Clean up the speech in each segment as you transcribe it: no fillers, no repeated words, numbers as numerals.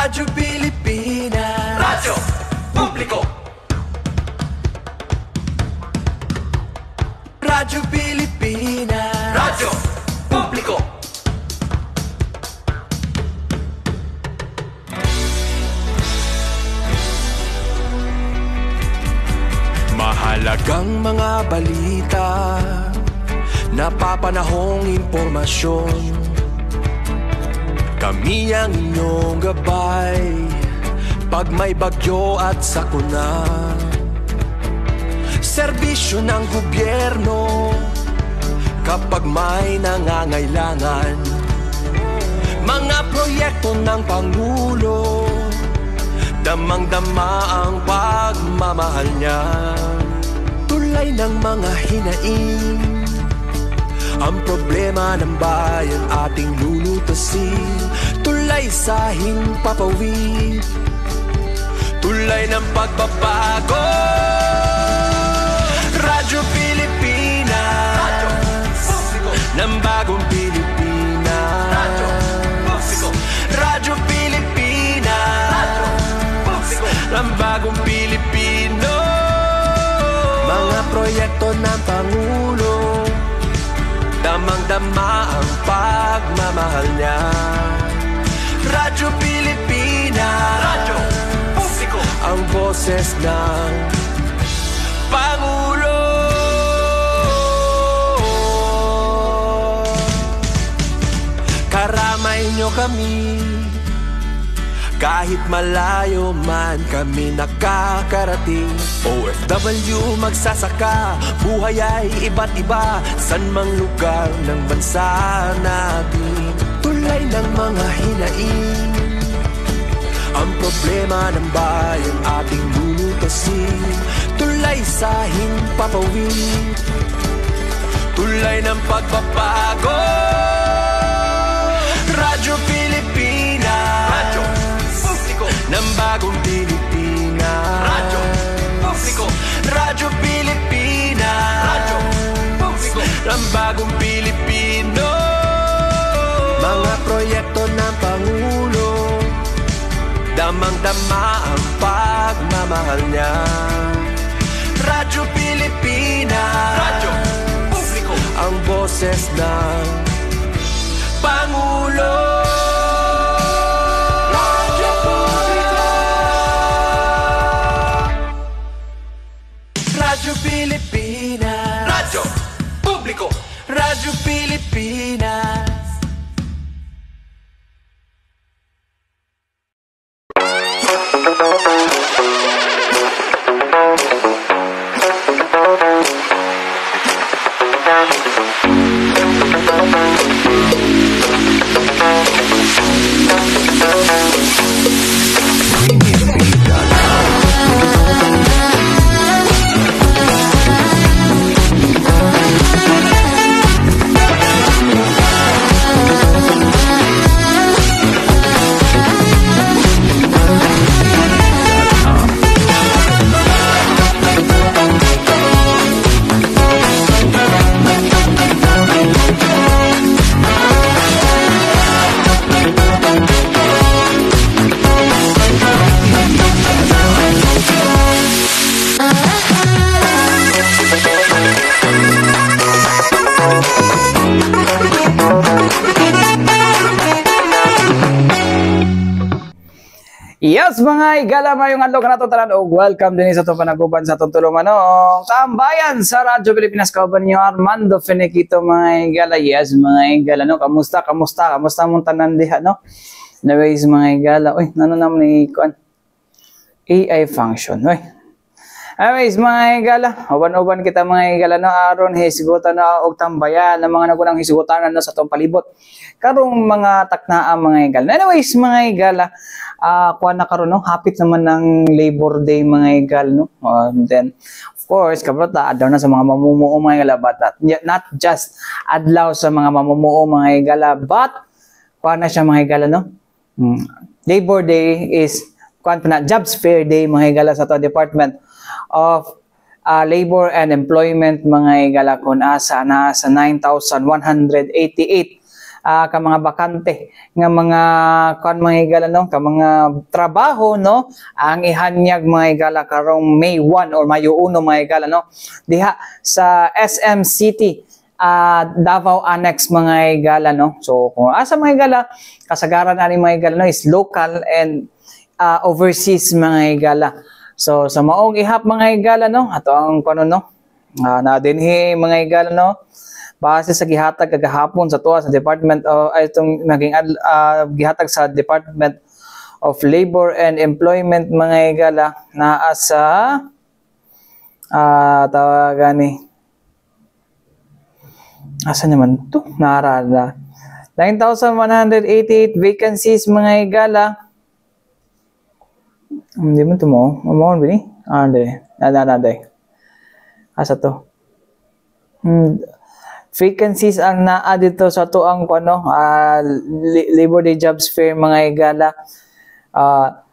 Radyo Pilipinas, Radyo Publiko. Radyo Pilipinas, Radyo Publiko. Mahalagang mga balita, napapanahong impormasyon. Kami ang inyong gabay pag may bagyo at sakuna. Serbisyo ng gobyerno kapag may nangangailangan. Mga proyekto ng Pangulo, damang-dama ang pagmamahal niya. Tulay ng mga hinaing, ang problema ng bayan ating lulutasin. Tulay sa himpapawid, tulay ng pagbabago. Radyo Pilipinas, Radyo Publiko. Ng bagong Pilipinas, Radyo Publiko. Radyo Pilipinas, Radyo Publiko. Ng bagong Pilipino. Mga proyekto ng Pangulo, damang-dama ang pagmamahal niya. Radyo Pilipinas, Radyo Publiko. Ang boses ng Pangulo. Karamay nyo kami, kahit malayo man kami nakakarating. OFW magsasaka, buhay ay iba't iba, san mang lugar ng bansa natin. Tulay ng mga hinaing, ang problema ng bayan ating lulutasin. Tulay sa himpapawid, tulay ng pagbabago. Radyo Pilipinas, Radyo Publiko. Ng bagong Pilipinas, Radyo Publiko. Radyo Pilipinas, Radyo Publiko. Ng bagong Pilipino. Mga proyekto ng Pangulo, damang-dama ang pagmamahal niya. Radyo Pilipinas, Radyo Publiko. Ang boses ng Pangulo. Radyo Publiko. Radyo Pilipinas, Radyo Publiko. Radyo Pilipinas. Yes, mga igala, mayong adlaw ka na ito tanan o welcome din sa itong panaguban sa itong tulumanong tambayan sa Radyo Pilipinas. Kauban niyo Armando Finiquito, mga igala. Yes, mga igala, no? Kamusta mong tanan diha, no? Anyways, mga igala, uy, ano naman ni AI function, uy. Anyways, mga igala, uban-uban kita mga igala, no? Aron hisigutan na og tambayan ng mga nagunang hisigutan na sa itong palibot. Karong mga taknaan mga igala. Anyways, mga igala, kuha na karon, no? Hapit naman ng Labor Day mga igala, no? And then, of course, kabrata, adlaw na sa mga mamumuo mga igala, but not just adlaw sa mga mamumuo mga igala, but kuha na siya mga igala, no? Labor Day is kuha na Jobs Fair Day mga igala sa to Department of Labor and Employment mga igala kun asa na sa 9,188 ka mga bakante nga mga kon mga higala no ka mga trabaho no ang ihanyag mga higala karong May 1 or Mayo 1 mga higala no diha sa SM City Davao Annex mga higala no. So kung asa mga higala kasagaran ani mga higala no is local and overseas mga higala. So sa maong ihap mga higala no ato ang kuno no na dinhi mga higala no base sa gihatag kagahapon sa tuwa sa Department of itong naging gihatag sa Department of Labor and Employment mga higala naa sa tawagan ni asa naman to narada 9,188 vacancies mga higala. Hindi mo ito mo bini hindi asa to vacancies ang naa dito sa tuang kuno Labor Day Jobs Fair mga higala.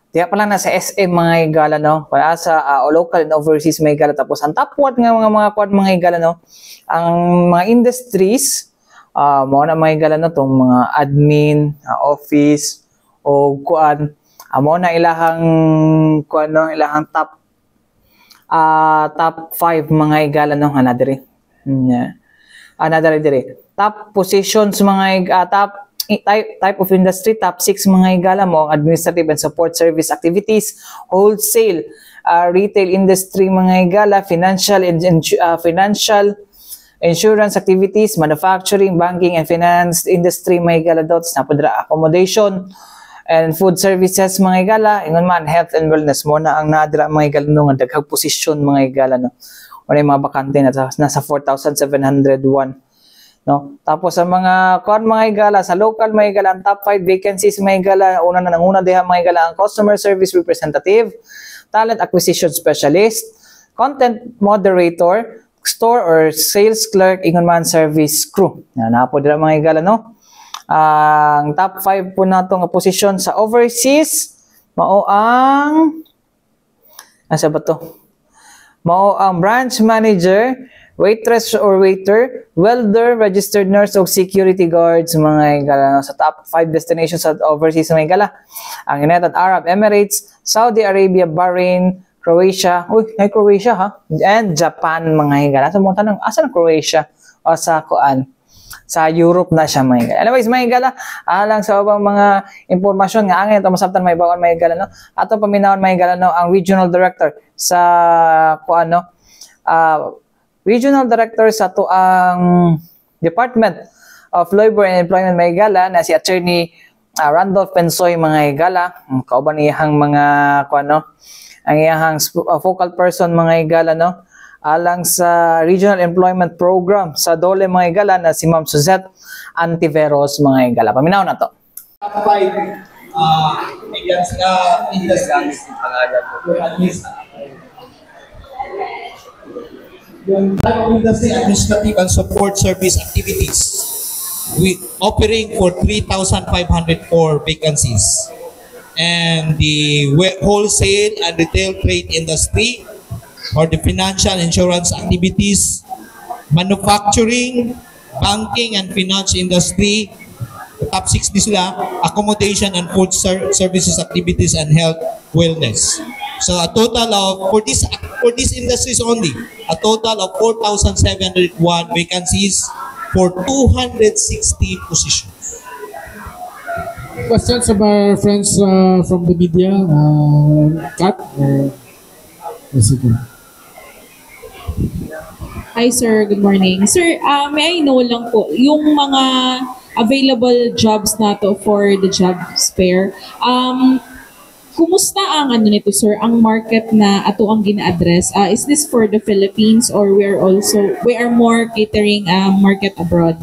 Diya pa lang nasa SM mga higala no kaya sa local and overseas mga higala. Tapos ang top 1 nga mga kuan mga higala no ang mga industries mo na mga higala no tong mga admin office o kuan mo na ilahang kuan no ilahang top 5 mga higala no another dire top positions mga top type of industry top 6 mga higala mo administrative and support service activities, wholesale retail industry mga higala, financial insurance activities, manufacturing, banking and finance industry mga higala dots na podra accommodation and food services mga higala ingon man health and wellness mo na ang nadra mga higala no nga daghang posisyon mga higala no wala mga bakante na nasa 4,701 no. Tapos sa mga kon mga higala sa local mga higala ang top 5 vacancies mga higala una diha mga higala ang customer service representative, talent acquisition specialist, content moderator, store or sales clerk ingon man service crew na po dira mga higala no. Ang top 5 po nato nga posisyon sa overseas mao ang asa ba to mao ang branch manager, waitress or waiter, welder, registered nurse o security guards mga higala sa top 5 destinations sa overseas mga higala. Ang United Arab Emirates, Saudi Arabia, Bahrain, Croatia, Croatia ha, and Japan mga higala. Sa mga tanong, asa na Croatia o sa kuan? Sa Europe na siya mga higala. Anyways mga higala, alang sa ubang mga impormasyon nga angin ito masabtan may bawon mga higala no. Ato paminawon mga higala no ang regional director sa kuan no regional director sa to ang Department of Labor and Employment mga higala na si Attorney Randolph Pensoy mga higala. Kauban iyang mga kuan no ang iyang focal person mga higala no alang sa Regional Employment Program sa Dole mga higala na si Ma'am Suzette Antiveros mga higala. Paminaw na to. Yung industry administrative and support service activities offering for 3,504 vacancies. And the wholesale and retail trade industry or the financial insurance activities, manufacturing, banking and finance industry, top 6 din sila, accommodation and food services activities and health wellness. So a total of, for these industries only, a total of 4,701 vacancies for 260 positions. Questions from our friends from the media? Kat? Hi sir, good morning. Sir, may I know lang po, yung mga available jobs nato for the job fair, kumusta ang ano nito sir, ang market na ato ang gina-address? Is this for the Philippines or we are more catering market abroad?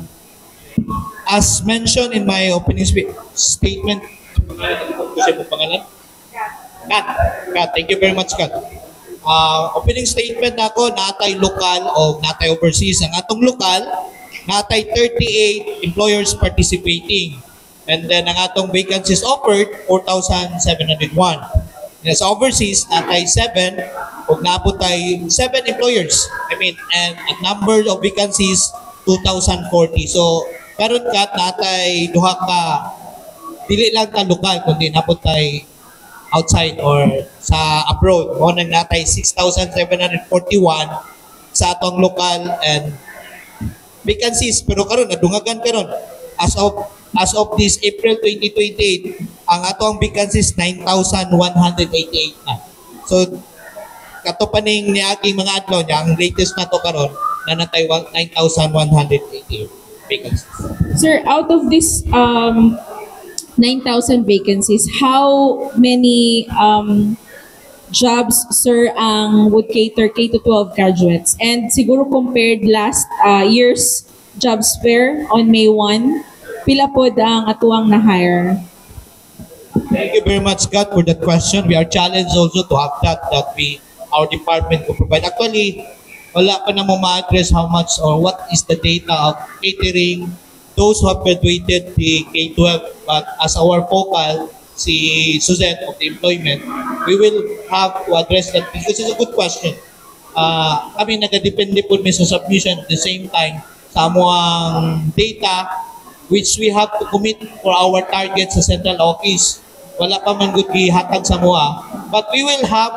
As mentioned in my opening statement, Kat, thank you very much Kat. Opening statement nako natay local o natay overseas. Ang atong local natay 38 employers participating. And then ang atong vacancies offered 4,701. Sa overseas natay 7 ug naabot tay 7 employers. And a number of vacancies 2,040. So karon kat natay duha ka dili lang ta lokal kundi napod tay outside or sa abroad. Mo nang natay 6,741 sa atong local and vacancies, pero karon nadungagan karon as of this April 2028 ang atong vacancies 9,188 na. So kato pa ning niaging mga adlaw niya ang latest na to karon na natay 9,188 vacancies. Sir, out of this 9,000 vacancies, how many jobs, sir, ang would cater K-12 graduates? And siguro compared last year's jobs fair on May 1, pila pod ang atuang na-hire? Thank you very much, Scott, for that question. We are challenged also to have that our department could provide. Actually, wala pa na mo ma-address how much or what is the data of catering those who have graduated the K-12. But as our focal, si Suzette of the employment, we will have to address that because it's a good question. Kami nagadepende po may sa submission at the same time sa amuang data which we have to commit for our target sa central office. Wala pa man good gihatag sa mua, but we will have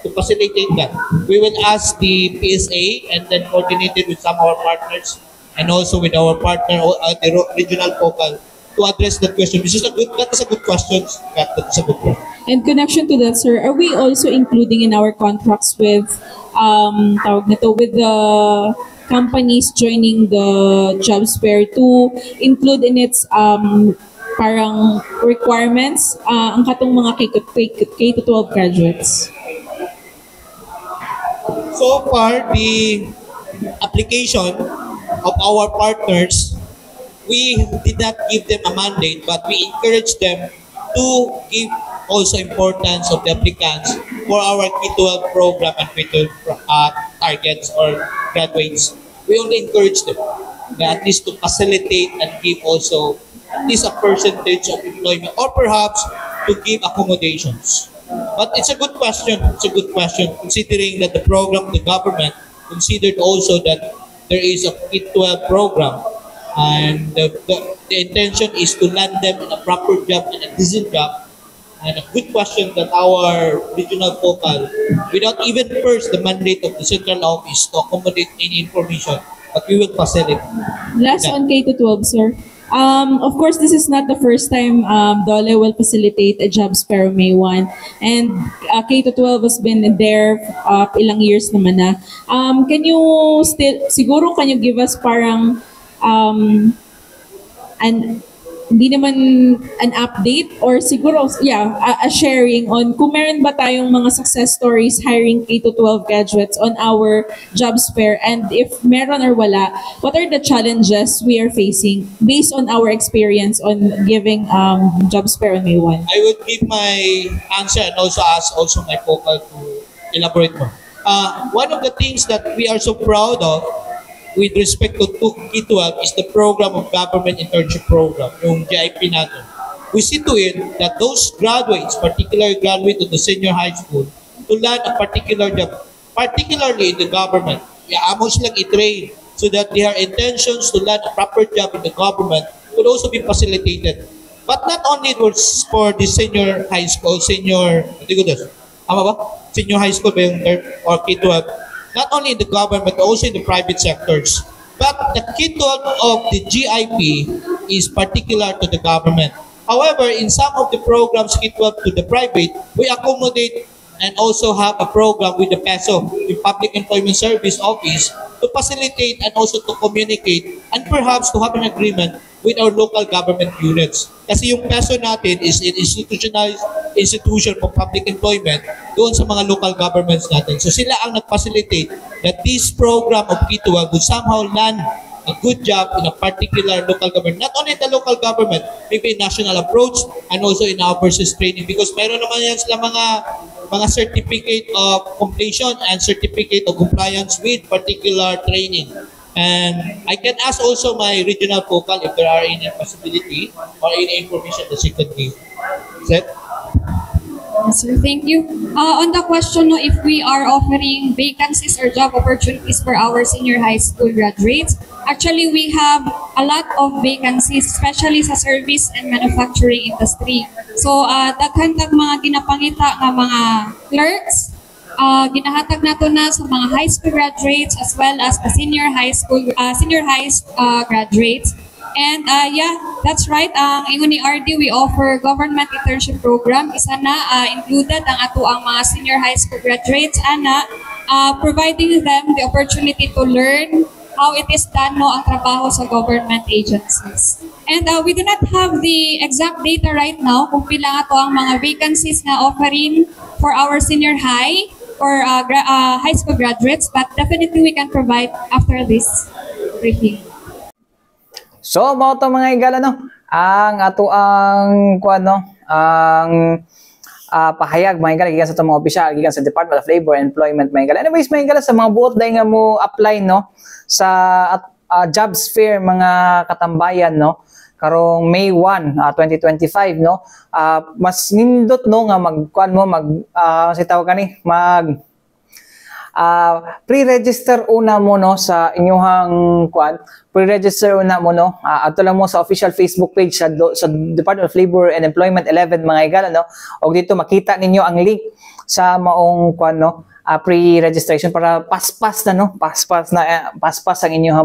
to facilitate that. We will ask the PSA and then coordinate it with some of our partners and also with our partner, the regional focal, to address that question. That is a good question. That is a good question. In connection to that, sir, are we also including in our contracts with with the companies joining the jobs fair to include in its parang requirements ang katong mga K-12 graduates? So far, the application of our partners, we did not give them a mandate, but we encourage them to give also importance of the applicants for our K-12 program and K-12 targets or graduates. We only encourage them at least to facilitate and give also at least a percentage of employment or perhaps to give accommodations. But it's a good question. It's a good question considering that the program, the government considered also that there is a K-12 program and the intention is to land them in a proper job and a decent job. And a good question that our regional focal, without even first the mandate of the central office to accommodate any information, but we will facilitate. Last on K-12, sir. Of course, this is not the first time DOLE will facilitate a jobs fair on May 1. And K-12 has been there ilang years naman na. Can you give us parang hindi naman an update or siguro, a sharing on kung meron ba tayong mga success stories hiring K-12 graduates on our jobs fair, and if meron or wala, what are the challenges we are facing based on our experience on giving jobs fair on May 1? I would give my answer and also ask also my focal to elaborate more. One of the things that we are so proud of with respect to K-12 is the program of government internship program, yung GIP natin. We see to it that those graduates, particularly graduate of the senior high school, to land a particular job, particularly in the government, amo silang i-train so that their intentions to land a proper job in the government could also be facilitated. But not only for the senior high school, senior high school ba yung or K-12, not only in the government but also in the private sectors. But the K-12 of the GIP is particular to the government. However, in some of the programs K-12 to the private, we accommodate and also have a program with the PESO, the Public Employment Service Office, to facilitate and also to communicate and perhaps to have an agreement with our local government units. Kasi yung PESO natin is an institutionalized institution for public employment doon sa mga local governments natin. So sila ang nag-facilitate that this program of K-12 would somehow land a good job in a particular local government. Not only the local government, maybe national approach and also in our versus training, because meron naman yan sila mga certificate of completion and certificate of compliance with particular training. And I can ask also my regional focal if there are any possibility or any information that she could give. Is that? Sir, thank you. On the question, no, if we are offering vacancies or job opportunities for our senior high school graduates, actually we have a lot of vacancies, especially sa service and manufacturing industry. So, daghan kag mga ginapangita nga mga clerks, ginahatag nato na sa mga high school graduates as well as the senior high graduates. And yeah, that's right. Ang ingon ni RD, we offer government internship program. Isa na included ang ato ang mga senior high school graduates ana, providing them the opportunity to learn how it is done no ang trabaho sa government agencies. And we do not have the exact data right now kung pila nga to ang mga vacancies na offering for our senior high or high school graduates, but definitely we can provide after this briefing. So, mao to mga igala no, ang ato ang pahayag mga igala gikan sa mga opisyal gikan sa Department of Labor and Employment mga igala. Anyways, mga igala sa mga buot dahil nga mo apply no sa jobs fair mga katambayan no karong May 1, 2025 no. Mas nindot no nga pre-register una mo no sa inyong pre-register una mo no adto lang mo sa official Facebook page sa Department of Labor and Employment 11 mga igala no, og dito makita ninyo ang link sa maong pre-registration para paspas ang inyong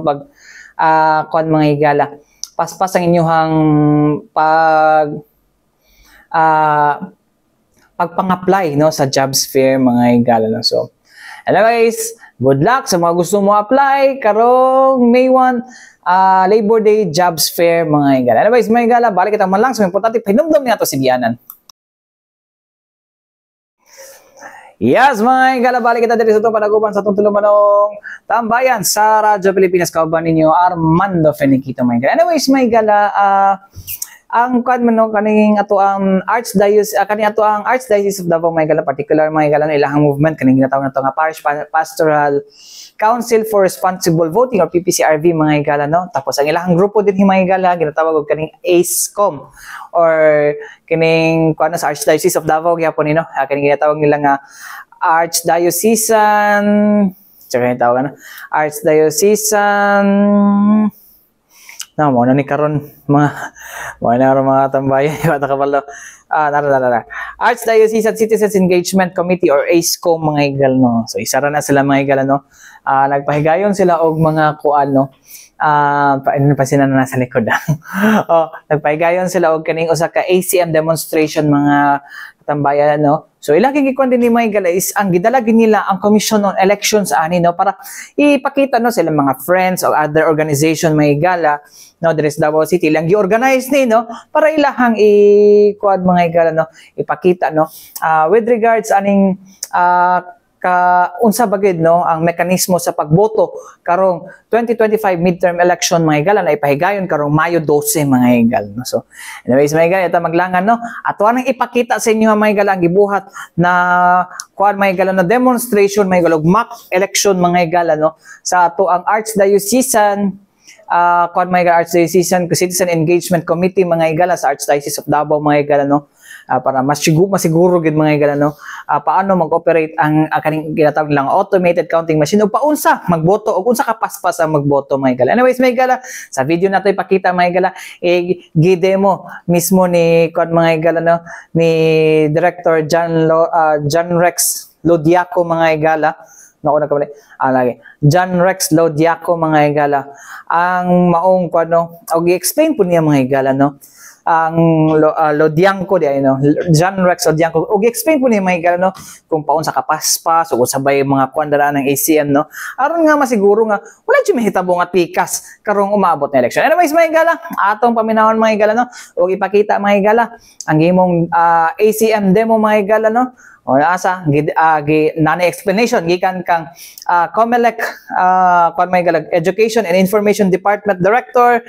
mga igala, paspas ang inyong pagpang-apply no sa jobs fair mga igala no. So anyways, good luck sa mga gusto mo apply karong May 1 Labor Day Jobs Fair mga igala. Anyways, mga igala, balik kita man lang sa importante pinumdum niya to si Bianan. Yes, mga igala, balik kita dito sa itong panaguban sa itong tulumanong tambayan sa Radyo Pilipinas. Kauban ninyo, Armando Feniquito mga igala. Anyways, mga igala, ang kaning ato ang Archdiocese of Davao mga igala, particular mga igala no ilahang movement kaning ginatawag nato nga Parish Pastoral Council for Responsible Voting or PPCRV mga igala no. Tapos ang ilahang grupo din mga igala ginatawag og kaning ACECOM or kining sa Archdiocese of Davao gyapon no. Kaning ginatawag nila nga Archdiocesan mo na ni karon mga tambayan bata kabalo Archdiocesan Citizens Engagement Committee or ACECOM mga igal no. So isa ra na sila mga igal no. Nagpahigayon sila og mga pasinan na nasa likod nagpahigayon sila og kaning usa ka ACM demonstration mga tambayan no. So ilagi gikon din ni mga igala is ang gidalagi nila ang Commission on Elections ani no para ipakita no sila mga friends or other organization mga igala no there is Davao City lang gi-organize ni no para ilahang mga igala no ipakita no with regards aning unsa bagid no ang mekanismo sa pagboto karong 2025 midterm election mga igala na ipahigayon karong Mayo 12 mga igala no. So anyways mga igala ita maglangan no ato nang ipakita sa inyo mga igala ang gibuhat na mga igala na demonstration mga igala mock election mga igala no sa ato ang Archdiocesan mga igala Archdiocesan Citizen Engagement Committee mga igala sa Archdiocese of Davao mga igala no. Para masiguro gid mga igala no paano mag-operate ang kaning ginatawag lang automated counting machine o paunsa magboto o unsa ka paspas ang magboto mga igala. Anyways mga igala, sa video nato ipakita mga igala gi-demo mismo ni mga igala no ni Director John Rex Lodiaco mga igala. John Rex Lodiaco mga igala ang maong og i-explain po niya mga igala no ang Lodianco di no John Rex Lodianco og explain po ni mga igala no kung paun sa kapaspas o sabay mga kuandara ng ACM no aron nga masiguro nga wala jud mahitabo nga pikas karong umaabot na election. Anyways mga igala, atong paminawon mga igala no og ipakita mga igala ang imong ACM demo mga igala no o asa nani explanation gikan kang COMELEC mga igala Education and Information Department Director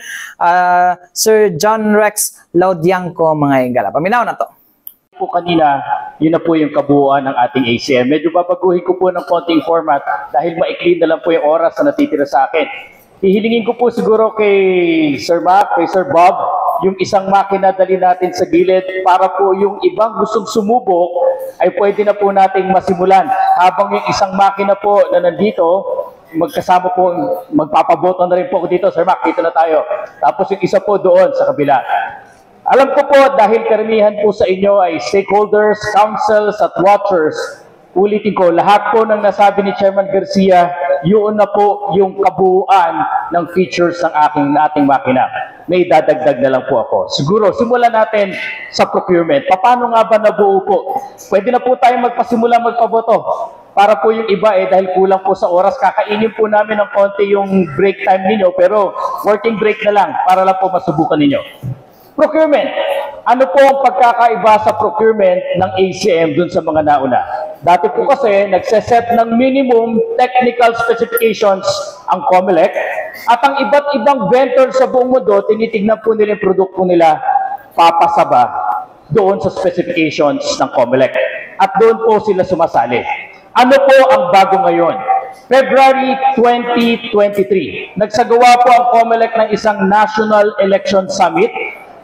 Sir John Rex Lodianco mga igala. Paminaw na to. Po kanina, yun na po yung kabuuan ng ating ACM. Medyo babaguhin ko po ng konting format dahil maikli na lang po yung oras na natitira sa akin. Hihilingin ko po siguro kay Sir Mac, kay Sir Bob, yung isang makina dali natin sa gilid para po yung ibang gustong sumubok ay pwede na po nating masimulan. Habang yung isang makina po na nandito, magkasama po, magpapaboto na rin po ako dito. Sir Mac, dito na tayo. Tapos yung isa po doon sa kabila. Alam ko po, dahil karamihan po sa inyo ay stakeholders, councils at watchers, ulitin ko, lahat po ng nasabi ni Chairman Garcia, yun na po yung kabuuan ng features ng ating makina. May dadagdag na lang po ako. Siguro, simulan natin sa procurement. Paano nga ba nabuo po? Pwede na po tayong magpasimula magpaboto. Para po yung iba dahil kulang po sa oras, kakainin po namin ng konti yung break time ninyo, pero working break na lang para lang po masubukan ninyo. Procurement. Ano po ang pagkakaiba sa procurement ng ACM dun sa mga nauna? Dati po kasi, nagseset ng minimum technical specifications ang COMELEC at ang iba't ibang vendor sa buong mundo, tinitignan po nila yung produkto nila papasaba doon sa specifications ng COMELEC. At doon po sila sumasali. Ano po ang bago ngayon? February 2023, nagsagawa po ang COMELEC ng isang National Election Summit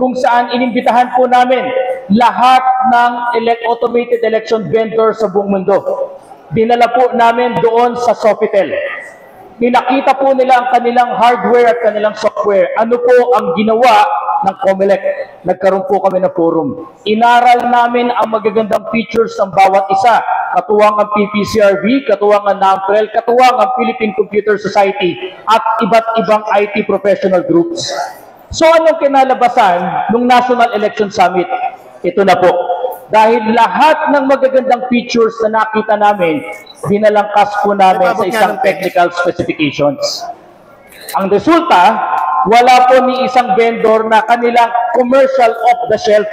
kung saan inimbitahan po namin lahat ng automated election vendors sa buong mundo. Dinala po namin doon sa Sofitel. Pinakita po nila ang kanilang hardware at kanilang software. Ano po ang ginawa ng COMELEC? Nagkaroon po kami ng forum. Inaral namin ang magagandang features ng bawat isa. Katuwang ang PPCRB, katuwang ang NAMPREL, katuwang ang Philippine Computer Society, at iba't ibang IT professional groups. So anong kinalabasan ng National Election Summit? Ito na po. Dahil lahat ng magagandang features na nakita namin, binalangkas po namin sa isang technical specifications. Ang resulta, wala po ni isang vendor na kanilang commercial off-the-shelf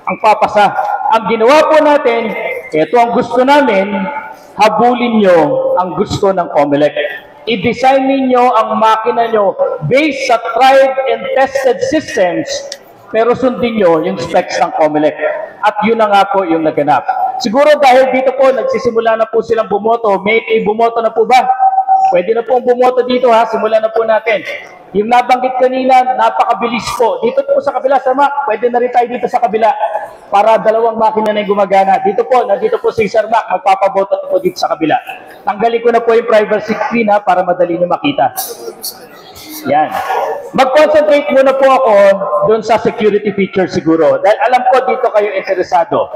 ang papasa. Ang ginawa po natin, ito ang gusto namin, habulin nyo ang gusto ng COMELEC. I-design ninyo ang makina nyo based sa tried and tested systems, pero sundin nyo yung specs ng COMELEC. At yun na nga po yung naganap. Siguro dahil dito po, nagsisimula na po silang bumoto. May bumoto na po ba? Pwede na po bumoto dito ha, simulan na po natin. Yung nabanggit kanina, napakabilis po. Dito po sa kabila, Sir Mac, pwede na rin tayo dito sa kabila para dalawang makina na yung gumagana. Dito po, nandito po si Sir Mac, magpapaboto po dito sa kabila. Tanggalin ko na po yung privacy screen ha, para madali nyo makita. Yan. Mag-concentrate muna po ako doon sa security features siguro. Dahil alam ko dito kayo interesado.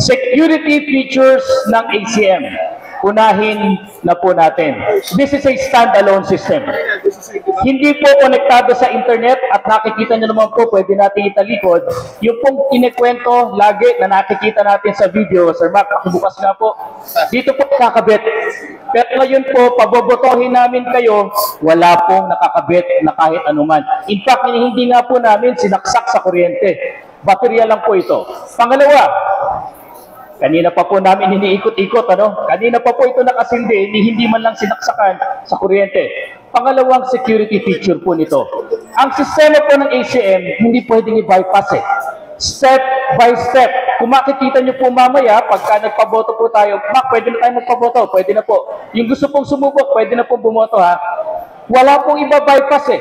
Security features ng ACM. Unahin na po natin. This is a standalone system. Hindi po konektado sa internet at nakikita nyo naman po, pwede natin italikod. Yung pong kinikwento lagi na nakikita natin sa video, Sir Mac, pakibukas nga po. Dito po kakabit. Pero ngayon po, pabobotohin namin kayo, wala pong nakakabit na kahit anuman. In fact, hindi nga po namin sinaksak sa kuryente. Baterya lang po ito. Pangalawa, kanina pa po namin iniikot-ikot, ano? Kanina pa po ito nakasindi, hindi man lang sinaksakan sa kuryente. Pangalawang security feature po nito. Ang sistema po ng ACM, hindi pwedeng i-bypass Step by step. Kung makikita nyo po mamaya, pagka nagpaboto po tayo, Mac, pwede na tayo magpaboto, pwede na po. Yung gusto pong sumubok, pwede na pong bumoto ha. Wala pong iba-bypass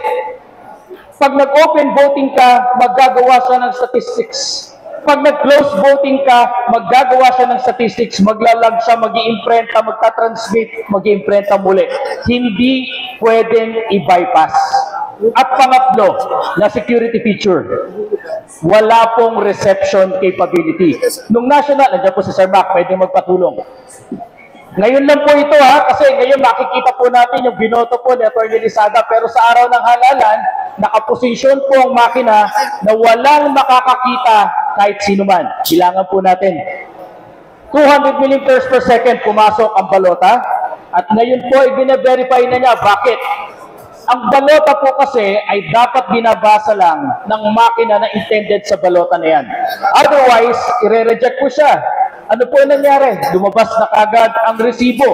Pag nag-open voting ka, maggagawa siya ng statistics. Pag nag-close voting ka, maggagawa siya ng statistics, maglalag siya, mag-i-imprenta, magta-transmit, mag-i-imprenta muli. Hindi pwedeng i-bypass. At pangatlo, na security feature, wala pong reception capability. Nung national, nandiyan po si Sir Mac, pwede magpatulong. Ngayon lang po ito ha, kasi ngayon makikita po natin yung binoto po ni Atty. Lizada, pero sa araw ng halalan, nakaposisyon po ang makina na walang makakakita kahit sino man. Bilangan po natin. 200 millimeters per second pumasok ang balota, at ngayon po i-verify na niya. Bakit? Ang balota po kasi ay dapat binabasa lang ng makina na intended sa balota na yan. Otherwise, i-reject po siya. Ano po nangyari? Lumabas na kagad ang resibo.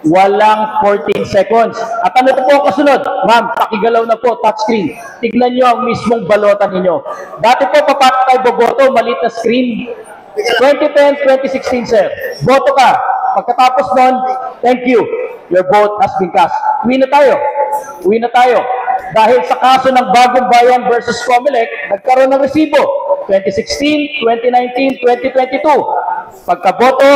Walang 14 seconds. At ano po ang kasunod? Ma'am, pakigalaw na po, touchscreen. Tignan nyo ang mismong balota ninyo. Dati po, paano tayo boboto? Maliit na screen. 2010, 2016, sir. Boto ka. Pagkatapos nun, thank you. Your vote has been cast. Uwi na tayo. Uwi na tayo. Dahil sa kaso ng Bagong Bayan versus COMELEC, nagkaroon ng resibo. 2016, 2019, 2022. Pagkaboto,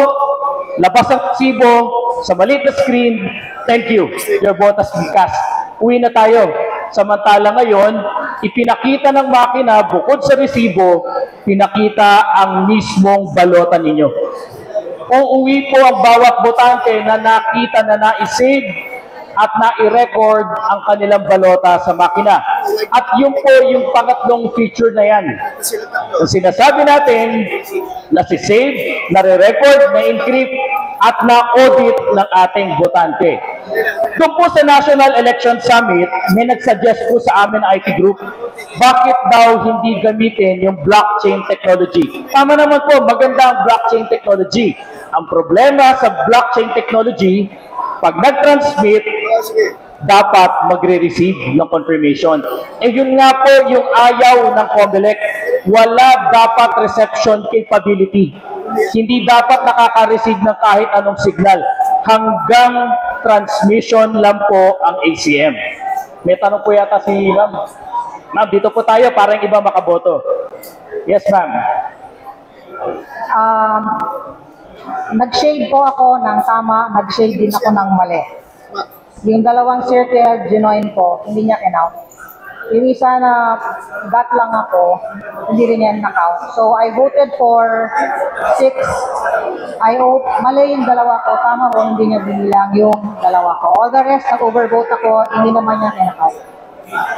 labas ang resibo sa maliit na screen, thank you, your vote has been cast. Uwi na tayo. Samantala ngayon, ipinakita ng makina, bukod sa resibo, pinakita ang mismong balota ninyo. Uuwi po ang bawat botante na nakita na na-save at na-record ang kanilang balota sa makina. At yun po yung pangatlong feature na yan. Kung sinasabi natin, na-save, na-record, na-encrypt, at na-audit ng ating botante. Doon po sa National Election Summit, may nagsuggest po sa amin IT group, bakit daw hindi gamitin yung blockchain technology? Tama naman po, maganda ang blockchain technology. Ang problema sa blockchain technology, pag nag-transmit, dapat magre-receive ng confirmation. Eh yun nga po yung ayaw ng COMELEC, wala dapat reception capability. Hindi dapat nakaka-receive ng kahit anong signal. Hanggang transmission lang po ang ACM. May tanong po yata si Ma'am. Ma'am, dito po tayo para yung iba makaboto. Yes, ma'am. Nag-shade po ako ng tama, nag-shade din ako ng mali. Yung dalawang circle, ginoin ko, hindi niya kinaw. Yung isa na got lang ako, hindi rin yan na-count. So, I voted for 6. I hope, mali yung dalawa ko, tama ko, hindi niya binilang yung dalawa ko. All the rest, nag-overvote ako, hindi naman niya kina-count.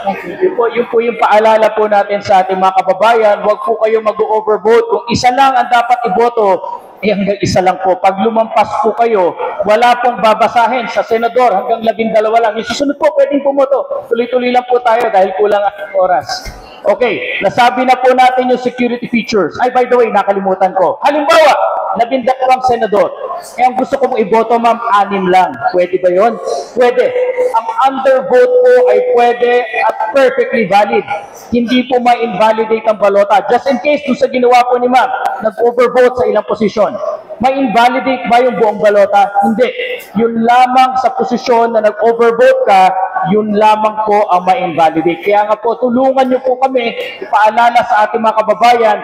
Thank you. Yun po yung paalala po natin sa ating mga kababayan, huwag po kayo mag-overvote. Kung isa lang ang dapat iboto, eh hanggang isa lang po. Pag lumampas po kayo, wala pong babasahin sa senador hanggang 12 lang. Yung susunod po, pwedeng pumoto. Tuloy-tuloy lang po tayo dahil kulang ang oras. Okay, nasabi na po natin yung security features. Ay, by the way, nakalimutan ko. Halimbawa, 12 ang senador. Eh, ang gusto kong iboto, ma'am, 6 lang. Pwede ba yun? Pwede. Ang undervote po ay pwede at perfectly valid. Hindi po ma-invalidate ang balota. Just in case, doon sa ginawa po ni ma'am, nag-overvote sa ilang posisyon. Ma-invalidate ba yung buong balota? Hindi. Yun lamang sa posisyon na nag-overvote ka, yun lamang po ang ma-invalidate. Kaya nga po, tulungan niyo po kami, ipaalala sa ating mga kababayan,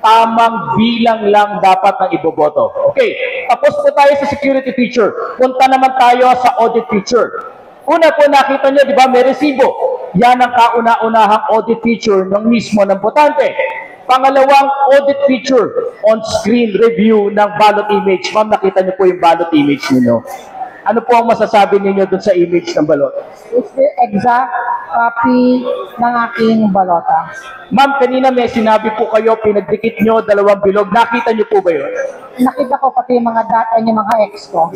tamang bilang lang dapat ng iboboto. Okay, tapos po tayo sa security feature. Punta naman tayo sa audit feature. Una po nakita nyo, di ba, may resibo. Yan ang kauna-unahang audit feature ng mismo ng botante. Pangalawang audit feature, on-screen review ng ballot image. Ma'am, nakita niyo po yung ballot image niyo. Ano po ang masasabi ninyo dun sa image ng balot? It's the exact copy ng aking balota. Ma'am, kanina may sinabi po kayo, pinagdikit nyo, 2 bilog. Nakita nyo po ba yun? Nakita ko pati yung mga data niya, mga ex ko.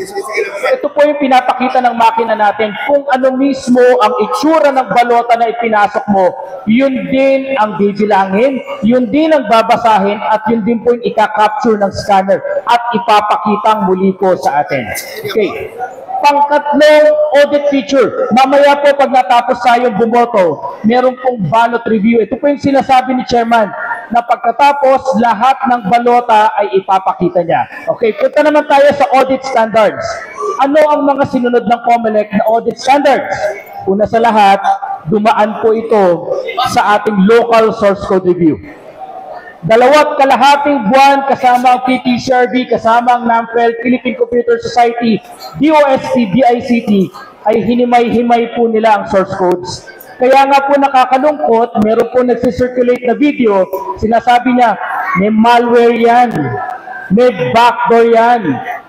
Ito po yung pinapakita ng makina natin. Kung ano mismo ang itsura ng balota na ipinasok mo, yun din ang bibilangin, yun din ang babasahin, at yun din po yung ika-capture ng scanner at ipapakitang muli po sa atin. Okay. Pangkatlong audit feature. Mamaya po pag natapos tayong bumoto, meron pong ballot review. Ito po yung sinasabi ni Chairman na pagkatapos lahat ng balota ay ipapakita niya. Okay, punta naman tayo sa audit standards. Ano ang mga sinunod ng COMELEC na audit standards? Una sa lahat, dumaan po ito sa ating local source code review. 2.5 buwan kasama ang PTCRB, kasama ang NAMFEL, Philippine Computer Society, DOST, DICT, ay hinimay-himay po nila ang source codes. Kaya nga po nakakalungkot, meron po nagsisirculate na video, sinasabi niya, may malware yan, may backdoor yan,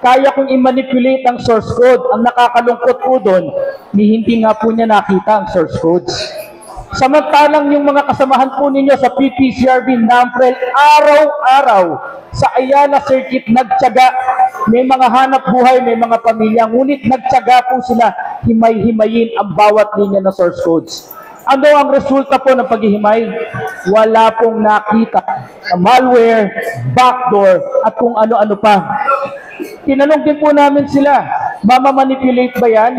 kaya kong i-manipulate ang source code. Ang nakakalungkot po doon, hindi nga po niya nakita ang source codes. Samantalang yung mga kasamahan po ninyo sa PPCRB, NAMFREL, araw-araw sa Ayala Circuit nagtiyaga. May mga hanap buhay, may mga pamilya, ngunit nagtiyaga po sila himay-himayin ang bawat linya na source codes. Ano ang resulta po ng paghihimay? Wala pong nakita na malware, backdoor, at kung ano-ano pa. Tinanong din po namin sila, mama-manipulate ba yan?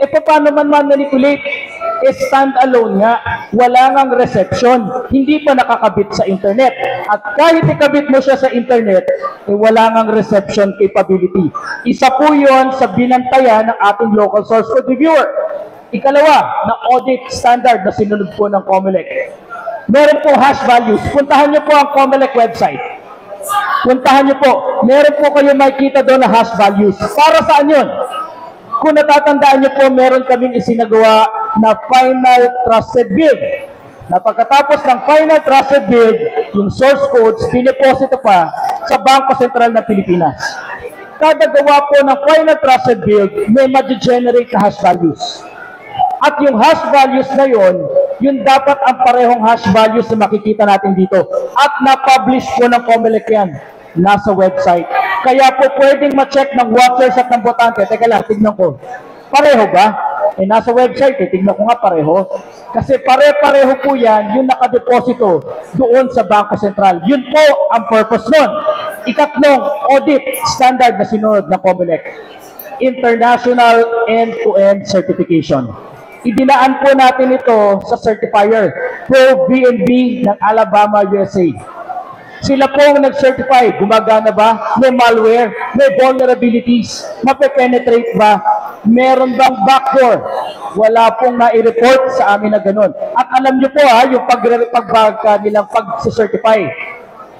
E paano man manipulate? Stand-alone nga, wala ngang reception, hindi pa nakakabit sa internet. At kahit ikabit mo siya sa internet, eh wala ngang reception capability. Isa po yon sa binantayan ng ating local source code reviewer. Ikalawa, na audit standard na sinunod po ng COMELEC. Meron po hash values. Puntahan niyo po ang COMELEC website. Puntahan niyo po. Meron po kayo makikita doon na hash values. Para saan yun? Kung natatandaan niyo po, meron kaming isinagawa na final trusted build. Na pagkatapos ng final trusted build, yung source codes, piniposito pa sa Bangko Sentral ng Pilipinas. Kada gawa po ng final trusted build, may ma-generate na hash values. At yung hash values na yun dapat ang parehong hash values na makikita natin dito. At na-publish po ng COMELEC yan. Nasa website. Kaya po pwedeng ma-check ng watchers at ng botante. Teka lang, tignan ko. Pareho ba? Nasa website, tignan ko nga pareho. Kasi pare-pareho po yan, yung nakadeposito doon sa Bangko Sentral. Yun po ang purpose nun. Ikatlong, audit standard na sinunod ng COMELEC. International end-to-end certification. Idinaan po natin ito sa certifier, Pro BNB ng Alabama, USA. Sila po ang nag-certify. Gumagana ba? May malware? May vulnerabilities? Mape-penetrate ba? Meron bang backdoor? Wala pong na-report sa amin na ganun. At alam nyo po yung nilang pag-certify.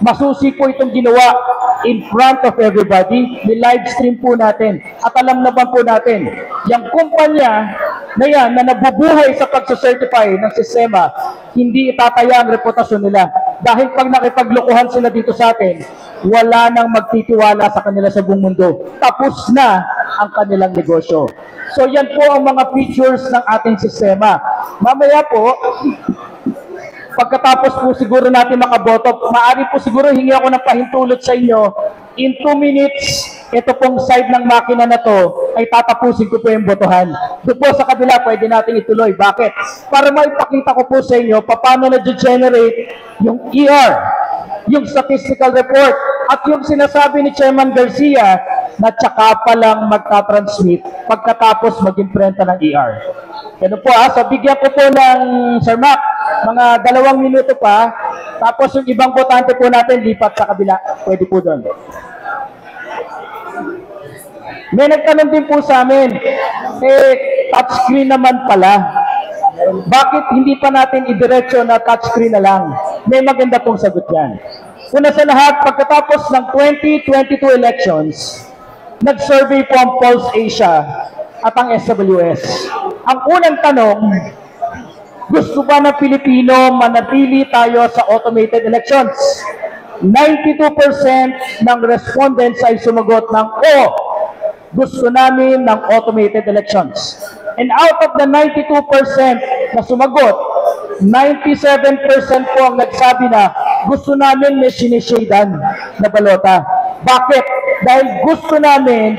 Masusi po itong ginawa in front of everybody. Ni-live stream po natin. At alam naman po natin, yung kumpanya na yan na nabubuhay sa pag-certify ng sistema, hindi itataya ang reputasyon nila. Dahil pag nakipaglokohan sila dito sa atin, wala nang magtitiwala sa kanila sa buong mundo. Tapos na ang kanilang negosyo. So yan po ang mga features ng ating sistema. Mamaya po, pagkatapos po siguro natin makaboto, maaari po siguro hingi ako ng pahintulot sa inyo. In 2 minutes, ito pong side ng makina na to ay tatapusin ko po yung botohan. Doon po sa kabila, pwede natin ituloy. Bakit? Para maipakita ko po sa inyo paano na-generate yung ER, yung statistical report, at yung sinasabi ni Chairman Garcia na tsaka pa lang magta-transmit pagkatapos mag-imprenta ng ER. Ganun po so bigyan ko po ng Sir Mac, mga 2 minuto pa, tapos yung ibang botante po natin lipat sa kabila. Pwede po doon. May nagtanong din po sa amin, touchscreen naman pala. Bakit hindi pa natin idiretso na touchscreen na lang? May maganda pong sagot yan. Una sa lahat, pagkatapos ng 2022 elections, nag-survey po ang Pulse Asia at ang SWS. Ang unang tanong, gusto ba ng Pilipino manatili tayo sa automated elections? 92% ng respondents ay sumagot ng gusto namin ng automated elections. And out of the 92% na sumagot, 97% po ang nagsabi na gusto namin may sinishadan na balota. Bakit? Dahil gusto namin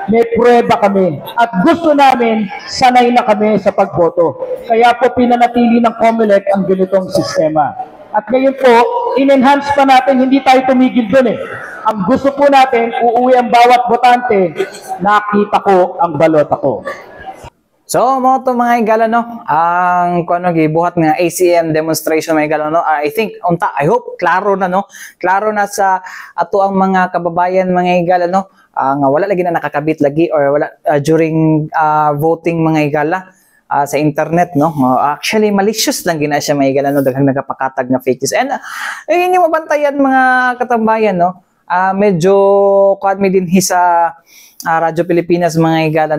may pruweba kami at gusto namin sanay na kami sa pagboto. Kaya po pinanatili ng COMELEC ang ganitong sistema. At ngayon po, in-enhance pa natin, hindi tayo tumigil doon Ang gusto po natin, uuwi ang bawat botante, nakita ko ang balota ko. So, mga higala, ang gibuhat nga ACM demonstration, mga higala, I think, I hope, klaro na, klaro na sa ato ang mga kababayan, mga higala, nga wala lagi na nakakabit lagi or wala during voting, mga higala, sa internet, actually, malicious lang gina siya, mga higala, daghang nagapakatag na fake news. And, yun yung mabantayan, mga katambayan, medyo, kwadmi din sa Radyo Pilipinas, mga higala,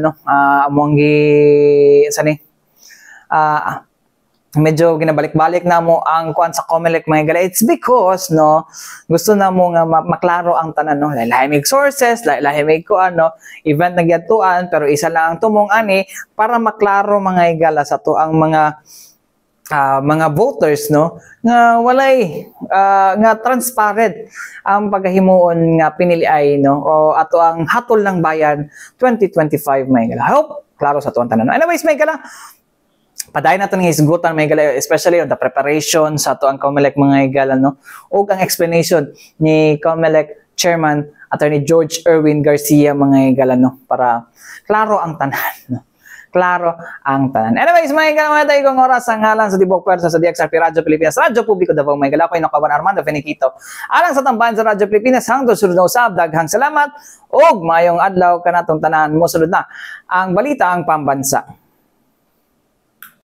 medyo ginabalik-balik na mo ang kuan sa COMELEC, mga higala. It's because, gusto na mo nga maklaro ang tanan, lahi may sources, lahi may kuan, event nagyatuan, pero isa lang ang tumong ani, para maklaro, mga higala, sa to ang mga voters, nga walay, nga transparent ang paghimuon nga pinili ay, o ato ang hatol ng bayan 2025, mga higala. I hope klaro sa tuwan tanan. Anyways, mga higala, padayon natin ng hisgutan, mga higala, especially on the preparation sa ato ang COMELEC, mga higala, o ang explanation ni COMELEC Chairman Attorney George Erwin Garcia, mga higala, para klaro ang tanan, klaro ang tanan. Anyways, mga higala, mga tayo kong oras ang halang sa Tibok Pwersa sa DXRP Radyo Pilipinas, Radyo Publiko Davao, mga higala, ko yung Kaban Armando Feniquito. Alang sa tambahan sa Radyo Pilipinas, hanggang sunod na usab, daghang salamat, og mayong adlaw kanatong tanan mo, sunod na ang balita ang pambansa.